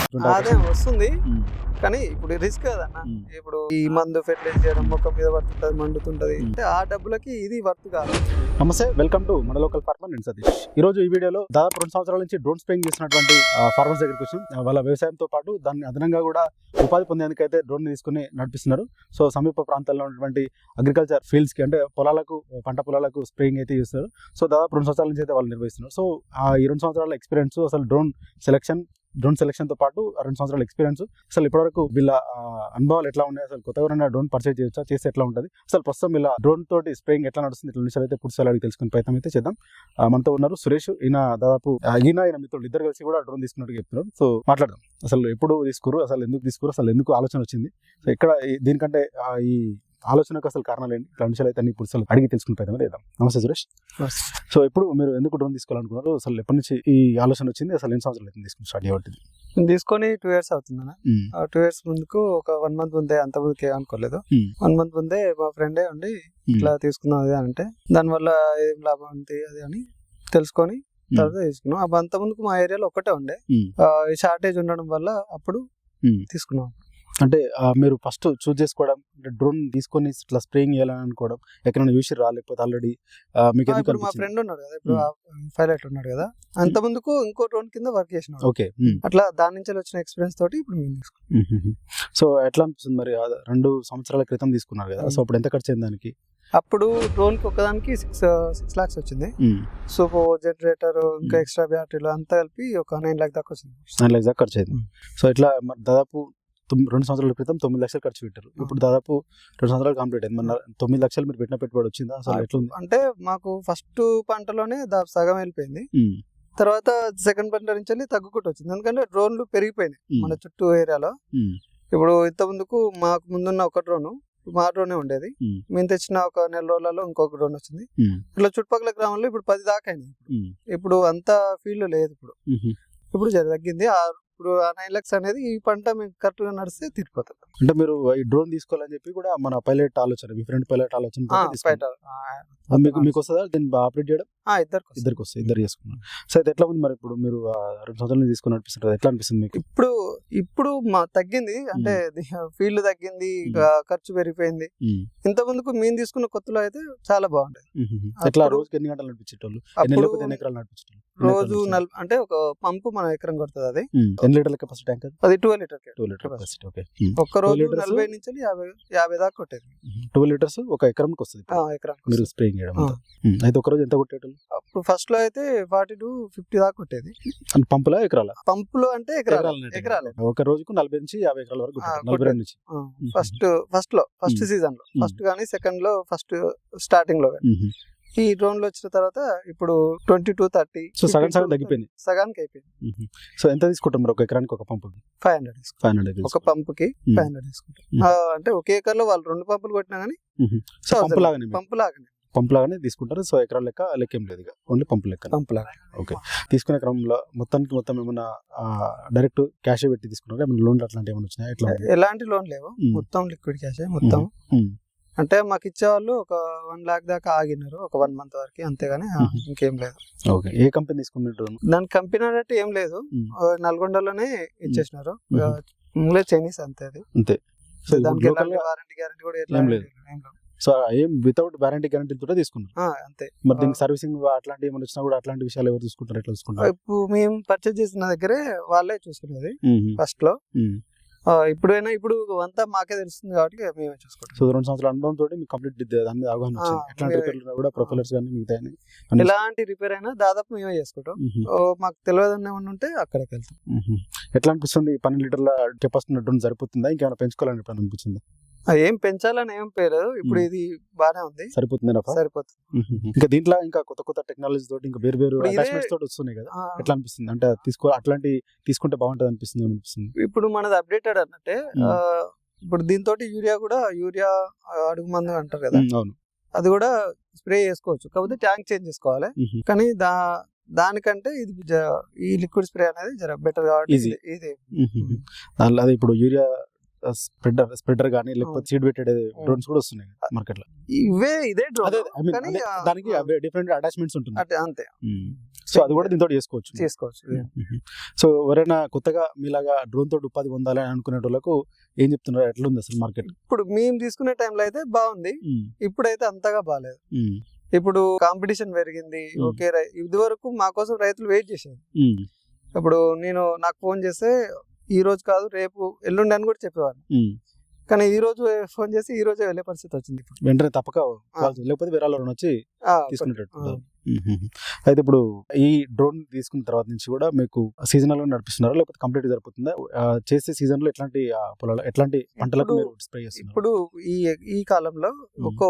అదే వస్తుంది కానీ ఇప్పుడు రిస్క్ కదన్న. ఇప్పుడు ఈ మందు ఫెర్టిలైజ్ చేయడం మొక్క మీద పడుతుంటది, మండుతుంటది. అంటే ఆ డబ్బులకి ఇది వర్త్ కాదు. నమస్తే, వెల్కమ్ టు మన లోకల్ ఫార్మర్. నేను సతీష్. ఈ రోజు ఈ వీడియోలో దాదాపు 2 సంవత్సరాల నుంచి డ్రోన్ స్ప్రేయింగ్ చేస్తున్నటువంటి ఫార్మర్స్ దగ్గరికి వచ్చి వాళ్ళ వ్యవసాయంతో పాటు దాన్ని అదనంగా కూడా ఉపాధి పొందేందుకు అయితే డ్రోన్ తీసుకుని నడిపిస్తున్నారు. సో సమీప ప్రాంతాల్లో ఉన్నటువంటి అగ్రికల్చర్ ఫీల్డ్స్ కి, అంటే పొలాలకు, పంట పొలాలకు స్ప్రేయింగ్ అయితే చేస్తారు. సో దాదాపు 2 సంవత్సరాల నుంచి అయితే వాళ్ళు నిర్వహిస్తున్నారు. సో ఈ 2 సంవత్సరాల ఎక్స్పీరియన్స్, అసలు డ్రోన్ సెలెక్షన్ తో పాటు 2 సంవత్సరాల ఎక్స్పీరియన్స్, అసలు ఇప్పటివరకు వీళ్ళ అనుభవాలు ఎట్లా ఉన్నాయి, అసలు కొత్తగా ఎవరైనా డ్రోన్ పర్చేజ్ చేయొచ్చా, చేస్తే ఎట్లా ఉంటుంది, అసలు ప్రస్తుతం ఇలా డ్రోన్ తోటి స్ప్రేయింగ్ ఎట్లా నడుస్తుంది, ఇట్లా నిమిషాలు అయితే పూర్తి అడిగి తెలుసుకునే ప్రయత్నం అయితే చేద్దాం. మనతో ఉన్నారు సురేష్. ఈయన మిత్రులు ఇద్దరు కలిసి కూడా డ్రోన్ తీసుకున్నట్టు చెప్తున్నారు. సో మాట్లాడదాం, అసలు ఎప్పుడు తీసుకురు, అసలు ఎందుకు ఆలోచన వచ్చింది, సో ఇక్కడ దీనికంటే ఈ ఆలోచనకు అసలు కారణాలు ఏంటి, ఇట్లా విషయాలు అయితే అన్ని పురుషులు అడిగి తెలుసుకునే ప్రయత్నం చేద్దాం. నమస్తే సురేష్. సో ఇప్పుడు మీరు ఎందుకు డ్రోన్ తీసుకోవాలనుకున్నారు, అసలు ఎప్పటి నుంచి ఈ ఆలోచన వచ్చింది, అసలు ఎన్ని సంవత్సరాలు అయితే తీసుకుని స్టార్ట్ చేయబట్టింది? తీసుకొని 2 years అవుతుందన్న. 2 years ముందుకు ఒక 1 month ముందే, అంత ముందుకే అనుకోలేదు. 1 month ముందే మా ఫ్రెండే ఉండి ఇట్లా తీసుకుందాం అది అంటే, దానివల్ల ఏం లాభం ఉంది అది అని తెలుసుకొని తర్వాత తీసుకున్నాం. అంత ముందుకు మా ఏరియాలో ఒక్కటే ఉండే, షార్టేజ్ ఉండడం వల్ల అప్పుడు తీసుకున్నాం. అంటే మీరు ఫస్ట్ చూస్ చేసుకోవడం, అంటే డ్రోన్ తీసుకొని ఇట్లా స్ప్రేయింగ్ చేయాలని అనుకోవడం ఎక్కడైనా చూసి లేకపోతే ఆల్రెడీ మీకు ఎందుకు? మా ఫ్రెండ్ ఉన్నాడు కదా, ఇప్పుడు పైలట్ ఉన్నాడు కదా, అంత ముందుకు ఇంకో డ్రోన్ కింద వర్క్ చేసిన. ఓకే, అట్లా దాని నుంచి వచ్చిన ఎక్స్పీరియన్స్ తోటి ఇప్పుడు మేము తీసుకున్నాం. సో ఎట్లా అనిపిస్తుంది మరి? 2 సంవత్సరాల క్రితం తీసుకున్నారు కదా, సో అప్పుడు ఎంత ఖర్చు అయింది దానికి? అప్పుడు డ్రోన్ కి ఒకదానికి 6 lakhs వచ్చింది. సూపో జనరేటర్ ఇంకా ఎక్స్ట్రా బ్యాటరీలు అంతా కలిపి ఒక 9 lakh దాకా వచ్చింది. 9 lakhs దాకా ఖర్చు అయింది. సో ఇట్లా దాదాపు 2 సంవత్సరాల క్రితం 9 లక్షలు ఖర్చు పెట్టారు. ఇప్పుడు దాదాపు 2 సంవత్సరాలు కంప్లీట్ అయింది. మన 9 లక్షలు మీరు పెట్టిన పెట్టుబడి వచ్చిందా, అసలు ఎట్లుంది? అంటే మాకు ఫస్ట్ పంటలోనే సగం వెళ్ళిపోయింది. తర్వాత సెకండ్ పంట నుంచి తగ్గుకుంటూ వచ్చింది, ఎందుకంటే డ్రోన్లు పెరిగిపోయినాయి మన చుట్టూ ఏరియాలో. ఇప్పుడు ఇంత ముందుకు మాకు ముందున్న ఒక డ్రోన్, మా డ్రోనే ఉండేది. మేము తెచ్చిన ఒక 9 రోజులలో ఇంకొక డ్రోన్ వచ్చింది. ఇట్లా చుట్టుపక్కల గ్రామంలో ఇప్పుడు 10 దాకా అయింది. ఇప్పుడు అంత ఫీల్డ్ లేదు. ఇప్పుడు తగ్గింది. ఇప్పుడు 9 lakhs అనేది ఈ పంట మీకు కరెక్ట్ గా నడిస్తే తిరిగిపోతుంది. అంటే మీరు ఈ డ్రోన్ తీసుకోవాలని చెప్పి కూడా మన పైలట్ ఆలోచన, మీ ఫ్రెండ్ పైలట్ ఆలోచన మీకు వస్తుందా దీన్ని ఆపరేట్ చేయడం? ఇద్దరికి వస్తాయి, ఇద్దరు చేసుకున్నారు. సో అయితే ఎట్లా ఉంది మరి? ఇప్పుడు మీరు 2 సంవత్సరాలు తీసుకుని నడిపిస్తుంటారు, ఎట్లా అనిపిస్తుంది మీకు? ఇప్పుడు మా తగ్గింది, అంటే ఫీల్డ్ తగ్గింది, ఖర్చు పెరిగిపోయింది. ఇంత ముందుకు మేము తీసుకున్న కొత్తలో అయితే చాలా బాగుండేది. ఎట్లా రోజుకి ఎన్ని గంటలు నడిపించేటోళ్ళు, ఎన్ని ఎకరాలు నడిపించేటోళ్ళు? రోజు అంటే ఒక పంపు మన ఎకరం కొడుతుంది. అది ఎన్ని లీటర్ల కెపాసిటీ ట్యాంక్? అది 12 లీటర్ కెపాసిటీ. ఓకే, ఒక్క రోజు 40 నుంచి 50 దాకా కొట్టేది. 12 లీటర్స్ ఒక ఎకరానికి వస్తుంది మీరు స్ప్రేయింగ్ చేయడం. అయితే ఒక రోజు ఎంత కొట్టేటోళ్ళు? అప్పుడు ఫస్ట్ లో అయితే 40 to 50 దాకా కొట్టేది. పంపులో ఎకరాల? పంపులో అంటే ఎకరాలు. ఒక రోజుకు 40 నుంచి 50 ఎకరాల వరకు, 42 నుంచి. ఫస్ట్ సీజన్ లో, ఫస్ట్ గానీ సెకండ్ లో, ఫస్ట్ స్టార్టింగ్ లో. ఈ డ్రోన్ లో వచ్చిన తర్వాత ఇప్పుడు 20 to 30. సో సగం తగ్గిపోయింది, సగానికి అయిపోయింది. సో ఎంత తీసుకుంటాం మరి ఒక ఎకరానికి? ఒక పంపు 500 ఒక పంపుకి 500 తీసుకుంటాం. అంటే ఒక ఎకర్ లో వాళ్ళు 2 పంపులు కొట్టినా గానీ పంపు లాగానే తీసుకుంటారు. సో ఎకరాల లెక్క ఏం లేదు, ఓన్లీ పంపు లెక్క. ఓకే, తీసుకునే క్రమంలో మొత్తం ఏమన్నా డైరెక్ట్ క్యాష్ పెట్టి తీసుకున్నారు, ఏమైనా లోన్లు అట్లాంటి ఏమైనా వచ్చినాయి? ఎలాంటి లోన్ లేవు, మొత్తం లిక్విడ్ క్యాష్. మొత్తం అంటే మాకు ఇచ్చేవాళ్ళు ఒక 1 lakh దాకా ఆగినారు, ఒక 1 month వరకు, అంతేగాని ఇంకేం లేదు. ఓకే, ఏ కంపెనీ తీసుకున్నారు? దాని కంపెనీ అంటే ఏం లేదు, నల్గొండలోనే ఇచ్చేసినారు, చైనీస్ అంతే. అంతే. సో దానికి వారంటీ గ్యారంటీ కూడా ఏం లేదు. సో ఏం వితౌట్ వారంటీ గ్యారంటీ తోటే తీసుకున్నారు అంతే. మరి దీనికి సర్వీసింగ్ అట్లాంటి ఏమైనా వచ్చినా కూడా అట్లాంటి విషయాలు ఎవరు చూసుకుంటారు, ఎట్లా చూసుకుంటారు? ఇప్పుడు మేము పర్చేజ్ చేసిన దగ్గరే వాళ్ళే చూసుకునేది ఫస్ట్ లో. ఇప్పుడు అంతా మాకే తెలుస్తుంది కాబట్టి మేమే చూసుకుంటాం. సో 2 సంవత్సరాల అనుభవం తోటి మీకు కంప్లీట్ దాని మీద అవగాహన వచ్చింది. ఎట్లాంటి రిపేర్లు కూడా ప్రొఫైలర్స్ కానీ మిగతా ఎలాంటి రిపేర్ అయినా దాదాపు మేమే చేసుకుంటాం. మాకు తెలియదని ఏమన్నా ఉంటే అక్కడికి వెళ్తాం. ఎట్లా అనిపిస్తుంది? 12 లీటర్ల కెపాసిటీ డ్రోన్ సరిపోతుందా, ఇంకేమైనా పెంచుకోవాలని అనిపించింది? ఏం పెంచాలని ఏం పేరు, ఇప్పుడు ఇది బానే ఉంది, సరిపోతుంది. ఇంకా దీంట్లో ఇంకా కొత్త టెక్నాలజీ తోటి ఇంకా వేరు అటాచ్మెంట్స్ తోటి వస్తున్నాయి కదా, ఎట్లా అనిపిస్తుంది? అంటే అట్లాంటి తీసుకుంటే బాగుంటది అనిపిస్తుంది. ఇప్పుడు మనది అప్డేటెడ్ అన్నట్టే. ఇప్పుడు దీంతో యూరియా అడుగు మందు అంటారు కదా, అది కూడా స్ప్రే చేసుకోవచ్చు, కాకపోతే ట్యాంక్ చేంజ్ చేసుకోవాలి. కానీ దానికంటే ఇది ఈ లిక్విడ్ స్ప్రే అనేది జర బెటర్ కాబట్టి ఇది ఇప్పుడు యూరియా స్ప్రెడర్ కానీ లేకపోతే సీడ్ పెట్టే డ్రోన్స్ కూడా వస్తున్నాయి మార్కెట్ లో. ఇదే డ్రోన్ అదే I mean, కానీ దానికి డిఫరెంట్ అటాచ్మెంట్స్ ఉంటుంది. అంతే సో అది కూడా దీంతో చేసుకోవచ్చు. సో ఎవరైనా కొత్తగా మీలాగా డ్రోన్ తోటి ఉపాధి పొందాలని అనుకునే వాళ్ళకు ఏం చెప్తున్నారు, ఎట్లా ఉంది అసలు మార్కెట్? ఇప్పుడు మేము తీసుకునే టైంలో అయితే బాగుంది, ఇప్పుడైతే అంతగా బాగాలేదు. ఇప్పుడు కాంపిటీషన్ పెరిగింది. ఓకే, ఇది వరకు మా కోసం రైతులు వెయిట్ చేసేది. ఇప్పుడు నాకు ఫోన్ చేస్తే ఈ రోజు కాదు రేపు ఎల్లుండి అని కూడా చెప్పేవారు, కానీ ఈ రోజు ఫోన్ చేసి ఈ రోజే వెళ్ళే పరిస్థితి వచ్చింది. ఇప్పుడు వెంటనే తప్పక లేకపోతే వేరే వాళ్ళు వచ్చి తీసుకునేటట్టు. అయితే ఇప్పుడు ఈ డ్రోన్ తీసుకున్న తర్వాత నుంచి కూడా మీకు సీజనల్ గా నడిపిస్తున్నారా లేకపోతే కంప్లీట్ సరిపోతుందా? చేసే సీజన్ లో ఎట్లాంటి పొలాలు ఎట్లాంటి పంటలకు మీరు స్ప్రే చేస్తున్నారు? ఇప్పుడు ఈ కాలంలో ఒక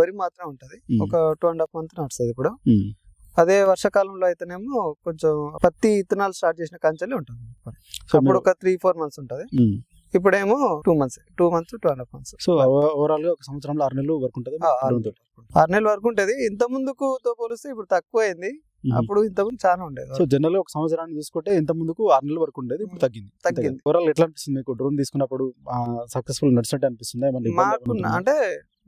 వరి మాత్రం ఉంటది, ఒక 2.5 months నడుస్తుంది. ఇప్పుడు అదే వర్షాకాలంలో అయితేనేమో కొంచెం పత్తి ఇత్తనాలు స్టార్ట్ చేసిన కంచెలే ఉంటుంది. అప్పుడు ఒక 3-4 months ఉంటది. ఇప్పుడేమో 2 months 2.5 months. సో ఓవరాల్ గా ఒక సంవత్సరంలో 6 నెలలు వరకు ఉంటుంది. 6 నెలల వరకు ఉంటది. ఇంత ముందుకు తో పోలిస్తే ఇప్పుడు తక్కువ అయింది. అప్పుడు ఇంత ముందు చాలా ఉండేది. సో జనరల్ ఒక సంవత్సరాన్ని చూసుకుంటే ఇంత ముందుకు 6 నెలల వరకు ఉండేది, ఇప్పుడు తగ్గింది. ఓవరాల్ ఎట్లా అనిపిస్తుంది మీకు డ్రోన్ తీసుకున్నప్పుడు? సక్సెస్ఫుల్ నడిచినట్టు అనిపిస్తుంది? మాకు అంటే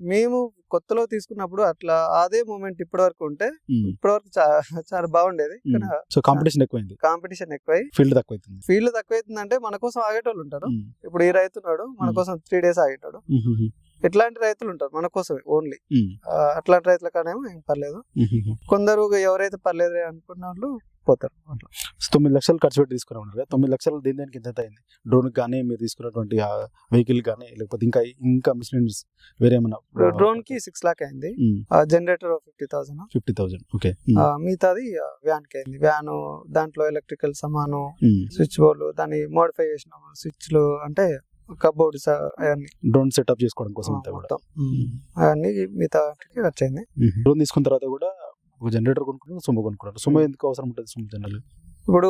మేము కొత్తలో తీసుకున్నప్పుడు అట్లా అదే మూమెంట్ ఇప్పటి వరకు ఉంటే ఇప్పటి వరకు చాలా బాగుండేది. సో కాంపిటీషన్ ఎక్కువై ఫీల్డ్ తక్కువైతుంది అంటే మన కోసం ఆగేటోళ్ళు ఉంటారు. ఇప్పుడు ఈ రైతున్నాడు మన కోసం 3 days ఆగేటాడు. ఇట్లాంటి రైతులు ఉంటారు మన కోసమే ఓన్లీ. అట్లాంటి రైతుల కానేమో ఏం పర్లేదు. కొందరు ఎవరైతే పర్లేదు అనుకున్న వాళ్ళు పోతారు. 9 లక్షలు ఖర్చు పెట్టి తీసుకున్నారు కదా, 9 లక్షలు దేనికి ఎంత అయింది? డ్రోన్ కానీ మీరు తీసుకున్నటువంటి వెహికల్ కానీ లేకపోతే ఇంకా మిషనరీస్ వేరే ఏమన్నా? డ్రోన్ కి 6 lakhs అయింది. జనరేటర్ 50,000. ఓకే. మిగతాది వ్యాన్ కి అయింది. వ్యాన్ దాంట్లో ఎలక్ట్రికల్ సామాను, స్విచ్ బోర్డు, దాన్ని మోడిఫై చేసిన స్విచ్లు అంటే కబోర్డ్స్ అవన్నీ డ్రోన్ సెటప్ చేసుకోవడం కోసం అవన్నీ మిగతా ఖర్చు అయింది. డ్రోన్ తీసుకున్న తర్వాత కూడా ఒక జనరేటర్ కొనుక్కున్నాను, సుమో కొనుక్కున్నాను. సుమో ఎందుకు అవసరం ఉంటుంది? సుమో జనరల్ ఇప్పుడు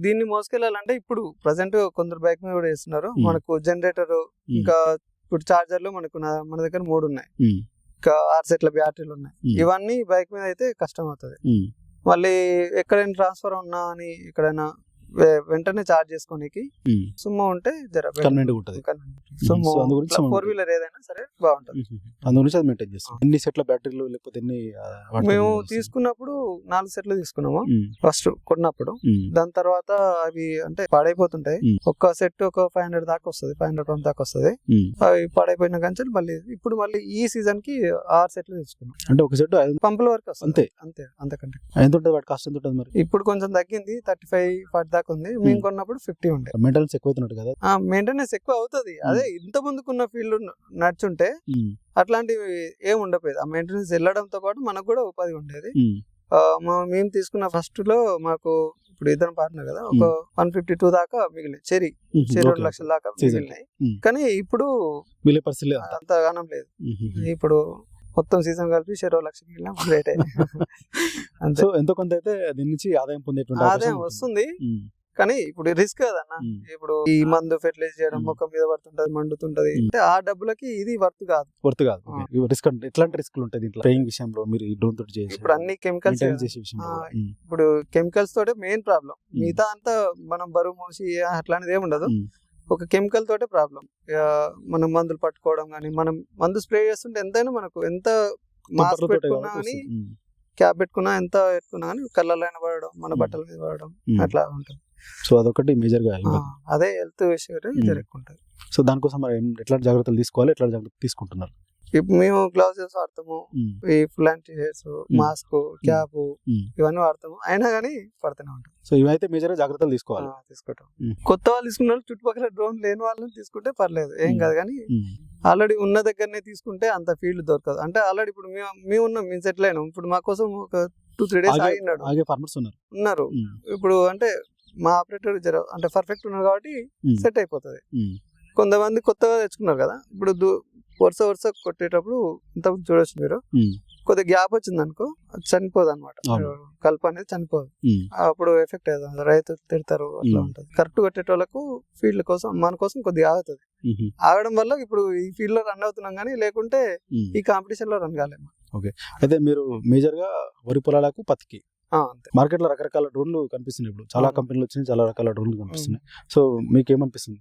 దీన్ని మోసుకెళ్ళాలంటే ఇప్పుడు ప్రెసెంట్ కొందరు బైక్ మీద కూడా వేస్తున్నారు. మనకు జనరేటర్ ఇంకా ఇప్పుడు చార్జర్లు మన దగ్గర 3 ఉన్నాయి. ఇంకా 6 సెట్ల బ్యాటరీలు ఉన్నాయి. ఇవన్నీ బైక్ మీద అయితే కష్టం అవుతుంది. మళ్ళీ ఎక్కడైనా ట్రాన్స్ఫర్ ఉన్నా అని ఎక్కడైనా వెంటనే చార్జ్ చేసుకోనికి సుమో ఉంటే జర సుమో 4-wheeler ఏదైనా సరే బాగుంటుంది. అందుగురించి అది మెయింటైన్ చేస్తాం. ఎన్ని సెట్ల బ్యాటరీలు లేకపోతే ఎన్ని? మేము తీసుకున్నప్పుడు 4 సెట్లు తీసుకున్నాము ఫస్ట్ కొన్నప్పుడు. దాని తర్వాత అవి అంటే పాడైపోతుంటాయి. ఒక్క సెట్ ఒక 500 దాకా వస్తుంది, 500 పంప్ దాకా వస్తుంది. అవి పాడైపోయిన కంచెలు మళ్ళీ ఈ సీజన్ కి 6 సెట్లు తీసుకున్నాం. అంటే ఒక సెట్ 5 పంపుల వరకు వస్తుంది. అంతకంటే ఎంత ఉంటుంది వాటి కాస్ట్? ఎంత ఉంటుంది మరి? ఇప్పుడు కొంచెం తగ్గింది, 35-40 దాకా ఉంది. మేము కొన్నప్పుడు 50 ఉండే. మెయింటెనెన్స్ ఎక్కువ అవుతున్నట్టు కదా? మెయింటెనెన్స్ ఎక్కువ అవుతుంది. అదే ఇంత ముందుకున్న ఫీల్డ్ నడుచుంటే అట్లాంటివి ఏం ఉండపోయేది. ఆ మెయింటెనెన్స్ వెళ్ళడంతో పాటు మనకు కూడా ఉపాధి ఉండేది. మేము తీసుకున్న ఫస్ట్ లో మాకు ఇప్పుడు ఇద్దరు పార్ట్నర్ కదా, ఒక 152 దాకా మిగిలినాయి. చెరి 2 లక్షల దాకా మిగిలినాయి. కానీ ఇప్పుడు అంత గానం లేదు. ఇప్పుడు మొత్తం సీజన్ కలిపి 2 లక్షలు మిగిలిన గ్రేట్. అంతే. ఎంతో కొంత అయితే దీని నుంచి ఆదాయం వస్తుంది. కానీ ఇప్పుడు రిస్క్ కదన్న. ఇప్పుడు ఈ మందు ఫెర్టిలైజ్ చేయడం మొక్క మీద పడుతుంటది, మండుతుంటది. అంటే ఆ డబ్బులకి ఇది వర్త్ కాదు. రిస్క్ అంటే ఎట్లాంటి రిస్క్ ఉంటాయి స్ప్రేయింగ్ విషయంలో? మీరు ఈ డ్రోన్ తోటి చేసి ఇప్పుడు అన్ని కెమికల్స్ ఇప్పుడు కెమికల్స్ తోటే మెయిన్ ప్రాబ్లం. మిగతా అంతా మనం బరువు మోసి అట్లాంటిది ఏమి ఉండదు. ఒక కెమికల్ తోటే ప్రాబ్లం. మనం మందులు పట్టుకోవడం కానీ, మనం మందు స్ప్రే చేస్తుంటే ఎంతైనా మనకు ఎంత మాస్క్ పెట్టుకున్నా కానీ, క్యాప్ పెట్టుకున్నా, ఎంత పెట్టుకున్నా కానీ కళ్ళైనా పడడం, మన బట్టల మీద పడడం అట్లా ఉంటుంది. సో అదొకటి మేజర్ గా అదే హెల్త్ విషయం జరుగుతుంటది. సో దానికోసం ఎట్లాంటి జాగ్రత్తలు తీసుకోవాలి, ఎట్లా జాగ్రత్తలు తీసుకుంటున్నారు? మేము గ్లౌజెస్ వాడతాము, ఈ full hand T shirts, mask, cap ఇవన్నీ వాడతాము. అయినా కానీ పడుతూనే ఉంటాం. సో ఇవైతే మేజర్ జాగ్రత్తలు తీసుకుంటాం. కొత్త వాళ్ళు తీసుకున్న వాళ్ళు చుట్టుపక్కల డ్రోన్ లేని వాళ్ళని తీసుకుంటే పర్లేదు, ఏం కాదు. కానీ ఆల్రెడీ ఉన్న దగ్గరనే తీసుకుంటే అంత ఫీల్డ్ దొరకదు. అంటే ఆల్రెడీ ఇప్పుడు మేము ఉన్నాం, మేము సెటిల్ అయినాం. ఇప్పుడు మా కోసం ఒక 2-3 days ఆగినాడు ఉన్నారు. ఇప్పుడు అంటే మా ఆపరేటర్ అంటే పర్ఫెక్ట్ ఉన్నారు కాబట్టి సెట్ అయిపోతుంది. కొంతమంది కొత్తగా తెచ్చుకున్నారు కదా, ఇప్పుడు వరుస కొట్టేటప్పుడు ఇంత చూడొచ్చు మీరు, కొద్దిగా గ్యాప్ వచ్చింది అనుకో చనిపోదు అనమాట. కలుపు అనేది చనిపోదు. అప్పుడు ఎఫెక్ట్ అవుతుంది, రైతులు తిడతారు, అట్లా ఉంటుంది. కరెక్ట్ కొట్టేటోళ్ళకు ఫీల్డ్ కోసం మన కోసం కొద్దిగా ఆగుతుంది. ఆగడం వల్ల ఇప్పుడు ఈ ఫీల్డ్ లో రన్ అవుతున్నాం, కానీ లేకుంటే ఈ కాంపిటీషన్ లో రన్ కాలేము. ఓకే. అయితే మీరు మేజర్ గా వరి పొలాలకు పత్తికి మార్కెట్ లో రకరకాల డ్రోన్లు కనిపిస్తున్నాయి. ఇప్పుడు చాలా కంపెనీలు వచ్చినాయి, చాలా రకాల డ్రోన్లు కనిపిస్తున్నాయి. సో మీకు ఏమనిపిస్తుంది?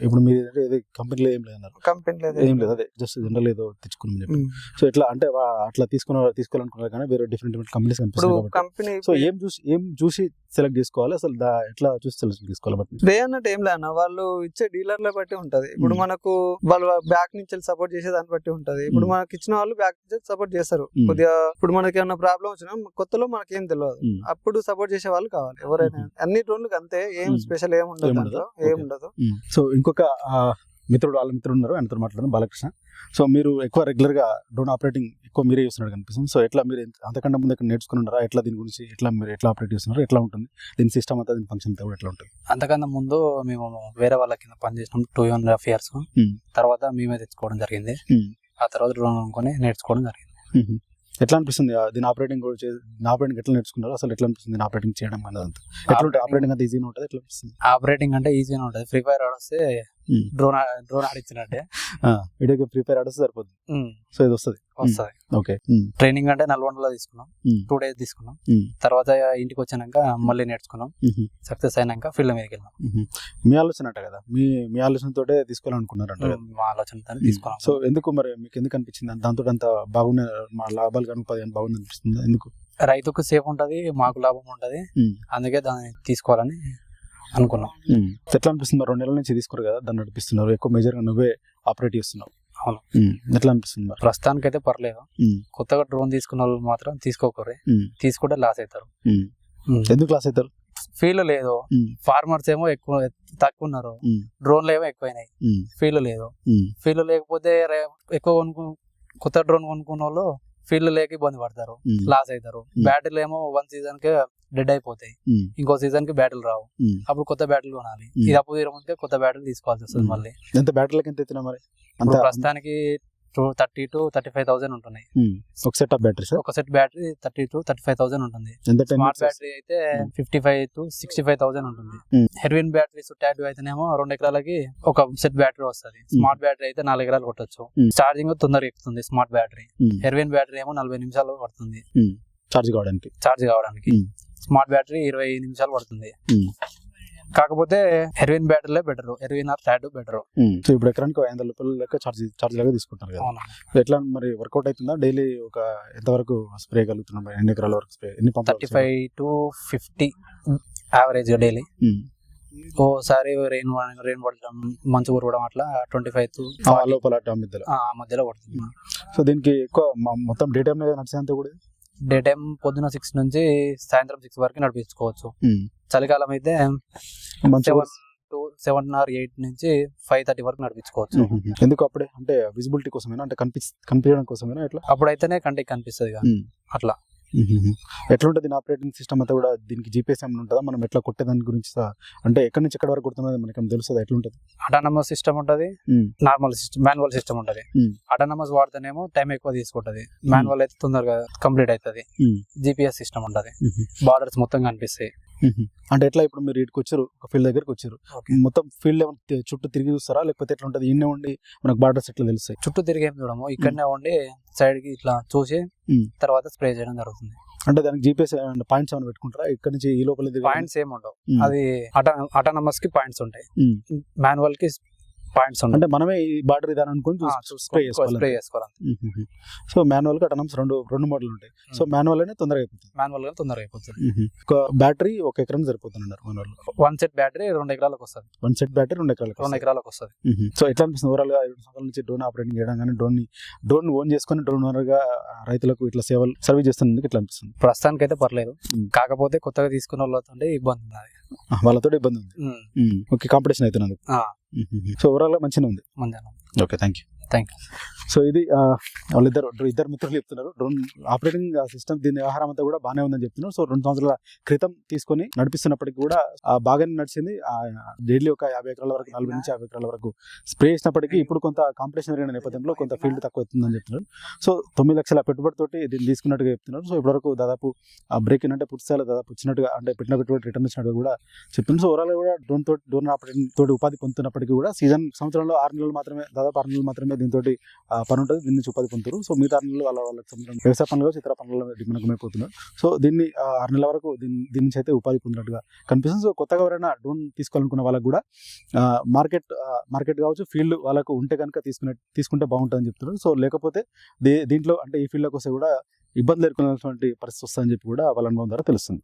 ఇప్పుడు మీరు ఏది కంపెనీలో ఏం లేదన్నారు, కంపెనీ లేదు ఏం లేదు, అదే జస్ట్ జనరల్ ఏదో తెచ్చుకున్నాం చెప్పి. సో ఎట్లా అంటే అట్లా తీసుకోవాలనుకున్నారు కానీ వేరే డిఫరెంట్ కంపెనీస్ ఇప్పుడు కనిపిస్తుంది. కంపెనీ సో ఏం చూసి సెలెక్ట్ చేసుకోవాలి అసలు, ఎట్లా చూసి సెలెక్ట్ చేసుకోవాలి? బట్ వే అన్నట్టు ఏం లేదన్న, వాళ్ళు ఇచ్చే డీలర్ల బట్టి ఉంటది. ఇప్పుడు మనకు వాళ్ళు బ్యాక్ నుంచి సపోర్ట్ చేసే దాన్ని బట్టి ఉంటది. ఇప్పుడు మనకి ఇచ్చిన వాళ్ళు బ్యాక్ నుంచి సపోర్ట్ చేస్తారు కొద్దిగా. ఇప్పుడు మనకి ఏమైనా ప్రాబ్లం వచ్చినా కొత్తలో మనకి ఏం తెలియదు, అప్పుడు సపోర్ట్ చేసే వాళ్ళు కావాలి ఎవరైనా. అన్ని డ్రోన్లకు అంతే, ఏం స్పెషల్ ఏం ఉండదు దాంట్లో, ఏం ఉండదు. సో ఇంకొక వాళ్ళ మిత్రుడు ఉన్నారు, ఆయనతో మాట్లాడడం బాలకృష్ణ. సో మీరు ఎక్కువ రెగ్యులర్ గా డ్రోన్ ఆపరేటింగ్ ఎక్కువ మీరే చేస్తున్నారు కనిపిస్తుంది. సో ఎట్లా మీరు అంతకంటే ముందు ఎక్కడ నేర్చుకుని ఉన్నారా? ఎట్లా దీని గురించి మీరు ఎట్లా ఆపరేట్ చేస్తున్నారు? ఎట్లా ఉంటుంది దీని సిస్టమ్ అంతా, దీని ఫంక్షన్ అంతా కూడా ఎట్లా ఉంటుంది? అంతకన్నా ముందు మేము వేరే వాళ్ళ కింద పనిచేసినాం 2.5 years. తర్వాత మేమే తెచ్చుకోవడం జరిగింది. ఆ తర్వాత డ్రోన్ అనుకుని నేర్చుకోవడం జరిగింది. ఎట్లా అనిపిస్తుంది దీని ఆపరేటింగ్ ఎట్లా నేర్చుకున్నారు? అసలు ఎట్లా అనిపిస్తుంది దీని ఆపరేటింగ్ చేయడం అనేది? ఎట్లా ఉంటుంది ఆపరేటింగ్ అంతా? ఈజీగా ఉంటుంది? ఎట్లా అనిపిస్తుంది ఆపరేటింగ్ అంటే ఈజీగా ఉంటుంది. ఫ్రీ ఫైర్ ఆడొస్తే డ్రోన్ ఆడిచ్చినట్టే, వీడియోకి ఫ్రీ ఫైర్ ఆడిస్తే సరిపోతుంది. సో ఇది వస్తుంది. ఓకే. ట్రైనింగ్ అంటే నల్గొండలో తీసుకున్నాం, 2 days తీసుకున్నాం. తర్వాత ఇంటికి వచ్చినాక మళ్ళీ నేర్చుకున్నాం. సక్సెస్ అయినాక ఫీల్డ్ మీదకి వెళ్ళాం. మీ ఆలోచన అంట కదా, మీ ఆలోచనతోటే తీసుకోవాలనుకున్నారంట కదా? మా ఆలోచనతో తీసుకున్నాం. సో ఎందుకు మరి మీకు ఎందుకు అనిపించింది దాంతో అంత బాగున్నాయి మా లాభాలు కానీ ఉపాధి బాగుంది అనిపిస్తుంది? ఎందుకు? రైతుకు సేఫ్ ఉంటది, మాకు లాభం ఉంటది, అందుకే దాన్ని తీసుకోవాలని అనుకున్నాం. ఎట్లా అనిపిస్తుంది? 2 నెలల నుంచి తీసుకోరు కదా, దాన్ని నడిపిస్తున్నారు, ఎక్కువ మేజర్ గా నువ్వే ఆపరేట్ చేస్తున్నావు. అవును. ఎట్లా అనిపిస్తుంది? ప్రస్తుతానికి అయితే పర్లేదు. కొత్తగా డ్రోన్ తీసుకున్న వాళ్ళు మాత్రం తీసుకోకూడదు, తీసుకుంటే లాస్ అవుతారు. ఎందుకు లాస్ అవుతారు? ఫీల్ లేదు. ఫార్మర్స్ ఏమో తక్కువ ఉన్నారు, డ్రోన్లు ఏమో ఎక్కువైనాయి. ఫీల్ లేదు. ఫీల్ లేకపోతే ఎక్కువ కొత్త డ్రోన్ కొనుక్కున్న వాళ్ళు ఫీల్డ్ లేక ఇబ్బంది పడతారు, లాస్ అవుతారు. బ్యాటరీలు ఏమో 1 season కే డెడ్ అయిపోతాయి, ఇంకో సీజన్ కి బ్యాటరీలు రావు. అప్పుడు కొత్త బ్యాటరీలు కొనాలి. ఇది అప్పు తీరముందుకే కొత్త బ్యాటరీలు తీసుకోవాల్సి వస్తుంది. మళ్ళీ ఎంత బ్యాటరీలకి ఎంత ఎత్తినా మరి? ప్రస్తుతానికి 30,000 to 35,000 ఉంటున్నాయి ఒక సెట్ ఆఫ్ బ్యాటరీస్. ఒక సెట్ బ్యాటరీ 30,000 to 35,000 ఉంటుంది. స్మార్ట్ బ్యాటరీ అయితే 55,000 to 65,000 ఉంటుంది. హెర్విన్ బ్యాటరీస్ టాటూ అయితేనేమో 2 ఎకరాలకి ఒక సెట్ బ్యాటరీ వస్తుంది. స్మార్ట్ బ్యాటరీ అయితే 4 ఎకరాలు కొట్టొచ్చు. ఛార్జింగ్ తొందరగా ఎక్కుతుంది స్మార్ట్ బ్యాటరీ. హెర్విన్ బ్యాటరీ ఏమో 40 నిమిషాలు పడుతుంది ఛార్జ్ కావడానికి. స్మార్ట్ బ్యాటరీ 20 నిమిషాలు పడుతుంది. కాకపోతే హెర్విన్ బ్యాటరీలే బెటర్, హెర్విన్ ఆర్ టాటూ బెటర్. సో ఇప్పుడు ఎకరానికి 500 రూపాయలు లెక్క ఛార్జ్ లాగా తీసుకుంటారు కదా. ఎట్లా మరి వర్కౌట్ అవుతుందా? డైలీ ఒక ఎంత వరకు స్ప్రే కలుగుతున్నాం? ఎన్ని ఎకరాల వరకు స్ప్రే? ఎన్ని పంపులు? 35 to 50 యావరేజ్ డైలీ. ఓసారి రెయిన్ పడడం, మంచు కురవడం, అట్లా 25 to లోపల మధ్యలో పడుతుంది. సో దీనికి ఎక్కువ మొత్తం డే టైం నడిచేంత కూడా డే టైం పొద్దున 6 నుంచి సాయంత్రం 6 వరకు నడిపించుకోవచ్చు. చలికాలం అయితే 7 or 8 నుంచి 5:30 వరకు నడిపించుకోవచ్చు. ఎందుకు అప్పుడే? అంటే విజిబిలిటీ కోసమేనా? అంటే కనిపించడం కోసమేనా? ఎట్లా? అప్పుడైతేనే కంటికి కనిపిస్తుంది అట్లా. ఎట్లా ఉంటుంది ఆపరేటింగ్ సిస్టమ్ అంతా కూడా? దీనికి జీపీఎస్ ఏమైనా ఉంటుందా? మనం ఎట్లా కొట్టేదాని గురించి అంటే ఎక్కడి నుంచి ఎక్కడి వరకు కొడుతున్నది మనకి తెలుస్తుంది? ఎట్లా ఉంటుంది? అటానమస్ సిస్టమ్ ఉంటుంది, నార్మల్ సిస్టమ్, మాన్యువల్ సిస్టమ్ ఉంటుంది. అటానమస్ వాడితేనేమో టైం ఎక్కువ తీసుకుంటది, మాన్యువల్ అయితే తొందరగా కంప్లీట్ అవుతుంది. జీపీఎస్ సిస్టమ్ ఉంటుంది, బార్డర్స్ మొత్తం కనిపిస్తాయి. అంటే ఎట్లా ఇప్పుడు మీరు ఇటుకు వచ్చారు, ఒక ఫీల్డ్ దగ్గరకు వచ్చారు, మొత్తం ఫీల్డ్ చుట్టూ తిరిగి చూస్తారా? లేకపోతే ఎట్లా ఉంటుంది? ఇన్నే ఉండి మనకు బార్డర్స్ ఎట్లా తెలుస్తాయి? చుట్టూ తిరిగి ఏం చూడము, ఇక్కడనే ఉండి సైడ్ కి ఇట్లా చూసి తర్వాత స్ప్రే చేయడం జరుగుతుంది. అంటే దానికి జీపీఎస్ పాయింట్స్ ఏమైనా పెట్టుకుంటారా? ఇక్కడ నుంచి ఈ లోపల పాయింట్స్ ఏమి ఉండవు. అది అటానమస్ కి పాయింట్స్ ఉంటాయి, మాన్యువల్ కి పాయింట్స్ ఉంటాయి. అంటే మనమే ఈ బార్డర్ ఇదాని అనుకుని స్ప్రే చేసుకోవాలి. సో మాన్యువల్ కి అటానమస్ రెండు మోడల్ ఉంటాయి. సో మాన్యువల్ అనే తొందరగా అయిపోతుంది. ఒక బ్యాటరీ 1 ఎకరం సరిపోతున్నారు. మాన్యువల్ 1 సెట్ బ్యాటరీ 2 ఎకరాలకు వస్తుంది. 1 సెట్ బ్యాటరీ 2 ఎకరాలకు వస్తుంది. సో ఎట్లా అనిపిస్తుంది ఓవరాల్ గా 2 సంవత్సరాల నుంచి డ్రోన్ ఆపరేటింగ్ చేయడం కానీ, డ్రోన్ ఓన్ చేసుకుని డ్రోన్ ఓనర్ గా రైతులకు ఇట్లా సేవలు సర్వీస్ చేస్తున్నందుకు ఎట్లా అనిపిస్తుంది? ప్రస్తుతానికి అయితే పర్లేదు. కాకపోతే కొత్తగా తీసుకున్న వాళ్ళతో ఇబ్బంది ఉంది, వాళ్ళతో ఇబ్బంది ఉంది. ఓకే, కాంపిటీషన్ అవుతున్నది. సో ఓవరాల్ గా మంచిగా ఉంది. Okay, thank you. సో ఇది ఇద్దరు మిత్రులు చెప్తున్నారు. డ్రోన్ ఆపరేటింగ్ సిస్టమ్, దీని వ్యవహారం అంతా కూడా బాగానే ఉందని చెప్తున్నారు. సో 2 సంవత్సరాల క్రితం తీసుకొని నడిపిస్తున్నప్పటికీ కూడా బాగానే నడిచింది. డైలీ ఒక 50 ఎకరాల వరకు, 40 నుంచి 50 ఎకరాల వరకు స్ప్రే చేసినప్పటికీ ఇప్పుడు కొంత కాంపిటీషన్ జరిగిన నేపథ్యంలో కొంత ఫీల్డ్ తక్కువ అవుతుందని చెప్తున్నారు. సో 9 లక్షల పెట్టుబడితోటి దీన్ని తీసుకున్నట్టుగా చెప్తున్నారు. సో ఇప్పటివరకు దాదాపు బ్రేక్ అంటే పుట్సాలు దాదాపు వచ్చినట్టుగా, అంటే పెట్టిన పెట్టుబడి రిటర్న్ వచ్చినట్టుగా కూడా చెప్తున్నారు. సో ఓవరాల్ కూడా డ్రోన్ ఆపరేటింగ్ తోటి ఉపాధి పొందుతున్నప్పటికీ కూడా సంవత్సరంలో 6 నెలలు మాత్రమే, దాదాపు 6 నెలలు మాత్రమే సంవత్సరంలో దీంతో పని ఉంటుంది, దీని నుంచి ఉపాధి పొందుతారు. సో మిగతా 6 నెలలు వాళ్ళకి సంబంధించిన వ్యవసాయ పనులు ఇతర పనులలో నిమగ్నమైపోతున్నారు. సో దీన్ని 6 నెలల వరకు దీని నుంచి అయితే ఉపాధి పొందినట్టుగా కనిపిస్తుంది. సో కొత్తగా ఎవరైనా డ్రోన్ తీసుకోవాలనుకున్న వాళ్ళకి కూడా మార్కెట్ కావచ్చు, ఫీల్డ్ వాళ్ళకు ఉంటే కనుక తీసుకుంటే బాగుంటుందని చెప్తున్నారు. సో లేకపోతే దీంట్లో అంటే ఈ ఫీల్డ్లోకి వస్తే కూడా ఇబ్బందులు ఎదుర్కొనాల్సినటువంటి పరిస్థితి వస్తుందని చెప్పి కూడా వాళ్ళ అనుభవం ద్వారా తెలుస్తుంది.